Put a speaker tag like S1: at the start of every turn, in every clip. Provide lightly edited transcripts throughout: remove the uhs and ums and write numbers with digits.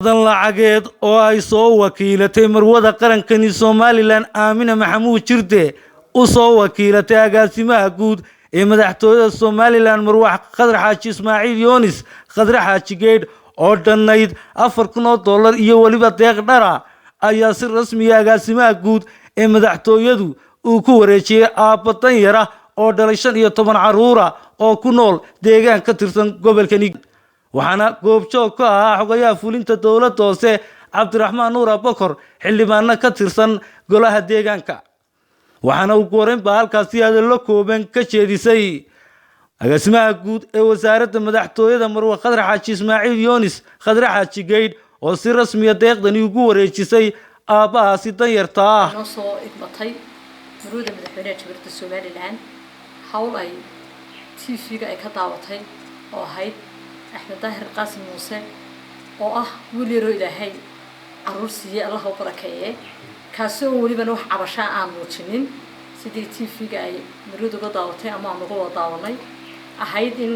S1: lacageed oo ay soo wakiilatay marwada qarankani Somaliland Aamina Maxamuud Jirde u soo wakiilatay agaasimaha guud ee madaxtooyada Somaliland Marwax Khadar Xaaji Ismaaciil Yoonis Khadar Xaaji Geed oo dhanayd $4,000 iyo waliba deeq dhara ayaa si rasmi ah agaasimaha guud ee madaxtooyadu uu ku wareejiyay aabba danyar oo dhalay 15 caruur oo ku nool deegaan ka tirsan gobolkani waxaana goobjoog ka ah xogayaha fulinta dawladda hoose Cabdiraxmaan Nuur Abakar xildhibaanna ka tirsan golaha deegaanka waxaana uu go'ayn baa halkaasi hadallo kooban ka jeedisay agaasimaha guud ee wasaaradda madaxtooyada Marwax Khadar Xaaji Ismaaciil Yoonis Khadar Xaaji Geed oo si rasmi ah deeqdani ugu wareejisay aabbahaasi danyarta ah
S2: noo soo igmatay marwada madaxweynaha Jamhuuriyadda Somaliland hawl ay TV-ga ay ka daawatay oo ahayd أحمد طاهر قاسم موسى oo wili roo ilaahay caruur siiyay Allah u barakeeyay kaasoo waliba wax cabasha aan muujinin sidii TV-ga ay marwada uga daawatay ama aan uga wadaawanay ahayd in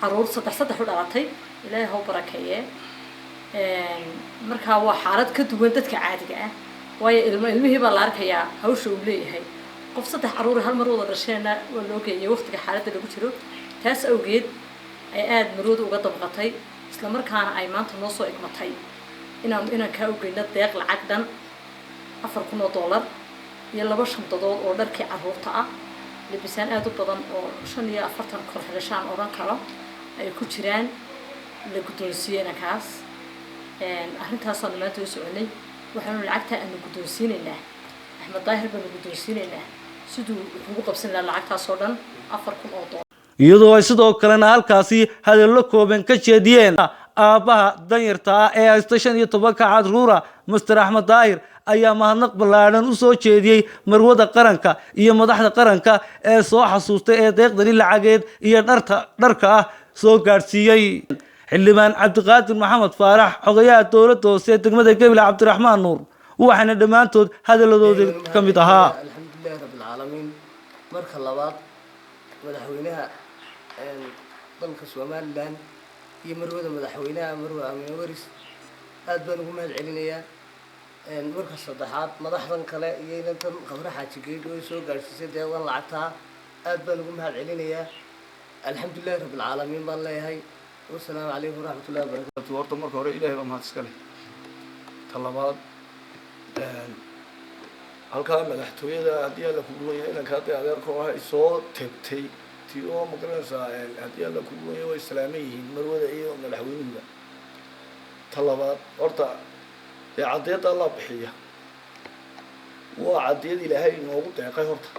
S2: caruur saddex u dhalatay ilaahay u barakeeyay marka waa xaalad ka duwan dadka caadiga ah waayo ilmihii baa la arkayaa hawsha uu leeyahay qof saddex caruur hal mar wada dhashayna waa loo geeyay waqtiga xaaladda lagu jiro taas awgeed ay aad marwada uga dabqatay isla markaana ay maanta noo soo igmatay inaan ka ogeyna deeq lacag dhan $4,000 iyo 2 shantadood oo dharkii caruurta ah libisaan aad u badan oo 45 kor xidhashaan oran karo ay ku jiraan la guddoonsiiyay kaas arrintaas aan maanta u soconay waxaanu lacagta aan guddoonsiinaynaa Axmed Daahir baan guddoonsiinaynaa sidoo ugu qabsan lahaa lacagtaas oo dhan $4,000
S1: iyadoo ay sidoo kalena halkaasi hadallo kooban ka jeediyeen aabbaha danyarta ah ee haysta 15 caruur Mr. Axmed Daahir ayaa mahadnaq ballaaran u soo jeediyay marwada qaranka iyo madaxda qaranka ee soo xasuustay ee deeqdani lacageed iyo dharka ah soo gaarsiiyay xildhibaan Cabdiqaadir Maxamed Faarax xogayaha dawladda hoose degmada Gabil Cabdiraxmaan Nuur waxaana dhamaantood hadalladooda ka mid ahaa
S3: alxamdulillaah rabbil caalamiin marka labaad madaxweynaha dalka Somaliland iyo marwada madaxweynaha Marwa Aamina Waris aad baan ugu mahad celinayaa marka saddexaad madaxdan kale iyo intan Khadar Xaaji Geed oo soo gaarsiisay deeqdan lacagta aad baan ugu mahad celinayaa alxamdulillaah rabbil caalamiin baan leeyahay wassalaamu calaykum waraxmatullaahi wabarakaatuh
S4: horta marka hore ilaahay baa mahad iska leh talabaad halka madaxtooyada hadii la ku gooyay inanka adeerka oo ay soo tagtay oo magaranaysa hadii la ku gooyay way islaamiyeen marwada iyo madaxweynaha talabaad horta cadeed Allah bixiya waa cadeed ilaahay noogu deeqay horta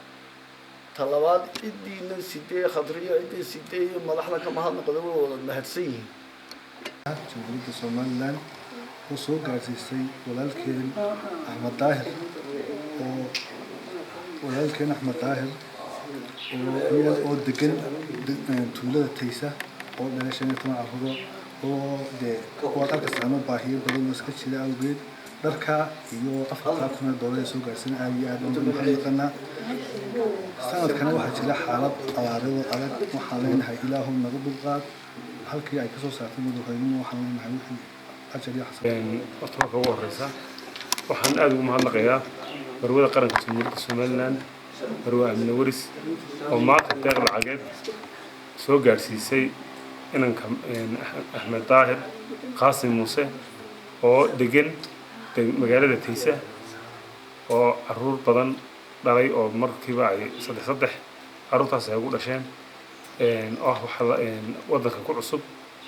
S4: talabaad idiina sidee khadriyo idin sidee madaxda ka mahadnaqdo wada mahadsan yihiin
S5: Jamhuuriyadda Somaliland oo soo gaarsiisay walaalkeen Axmed Daahir oo degan tuulada Taysa oo dhalashay 15 caruur oo kuwa dalka sano baahiyo badan oo iska jira awgeed dharka iyo $4,000 soo gaarsiin aad u muhiimna sanadkan waxa jira xaalad abaarado adag waxa leenahay Ilaahu nagu dulqaad halkii ay ka soo saartay madaxweynuhu waxa leenahay wixii ajal iyo xasan
S4: horta ugu horeysa waxaan aad ugu mahadnaqayaa marwada qaranka Jamhuuriyadda Somaliland Marwa Aamina Waris oo maanta deeq lacageed soo gaarsiisay inanka Axmed Daahir Qaasim Muuse oo degan magaalada Taysa oo caruur badan dhalay oo markiiba ay saddex caruurtaas ay ugu dhasheen wadanka ku cusub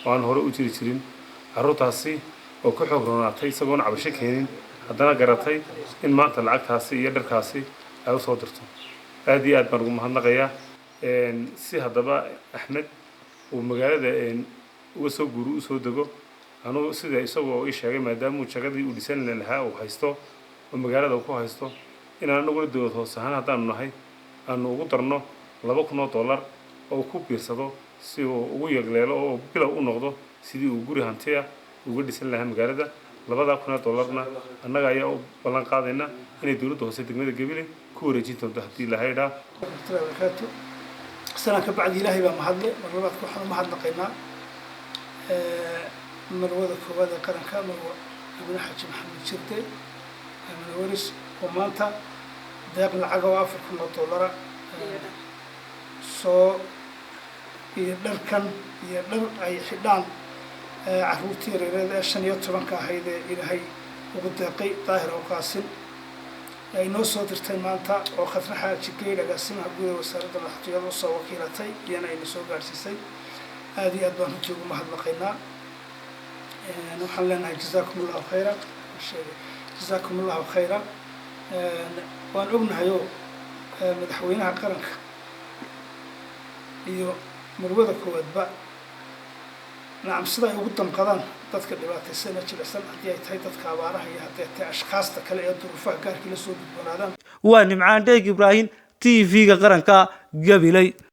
S4: oo aan hore u jirin caruurtaasi oo ku xoog roonaatay isagoon cabasho keenin haddana garatay in maanta lacagtaasi iyo dharkaasi ay u soo dirto aad iyo aad baan ugu mahadnaqayaa si haddaba Axmed uu magaalada uga soo guuro u soo dego anuu sida isagoo ii sheegay maadaama uu jagadii u dhisan lahaa uu haysto oo magaalada ku haysto inaan anagu dawlad hoose ahaan haddaan nahay aanu ugu darno $2,000 oo ku biirsado si uu ugu yagleelo oo bilow u noqdo sidii uu guri hantiya uga dhisan lahaa magaalada $2,000na annaga ayaa u ballan qaadayna inay dawladda hoose degmada Gabil ku wareejin doonto hadii la haydhaa
S6: سنة كبعد إلهي بمحضر مرات كحنا محضر قينا مروضة كوبادة قرن كامل أمين حاج محمد شرتي أمين ورس ومانتا deeq lacag oo $4,000 soo iyo dharkan iyo dhar ay xidhaan caruurtii yaryar ee 15 ahayd ee ilaahay ugu deeqay daahir oo qaasin ay noo soo dirtay maanta oo Khadra Xaaji Geyle agaasimaha guud ee wasaaradda madaxtooyada soo wakiilatay iyana ay soo gaarsiisay aad iyo aad baan runtii ugu mahadnaqaynaa waxaan leenahay jazaakumullahu khayran jazaakumullahu khayran waan ognahayo madaxweynaha qaranka iyo marwada koowaadba nacam sida ay ugu damqadaan dadka dhibaataysan ee jilicsan haddii ay tahay dadka abaaraha iyo haddii ay tahay ashkaasta kale ee duruufaha gaarkii la soo gudboonaadaan
S1: waa Nimcaan Dheeg Ibraahim TV-ga qaranka Gabiley.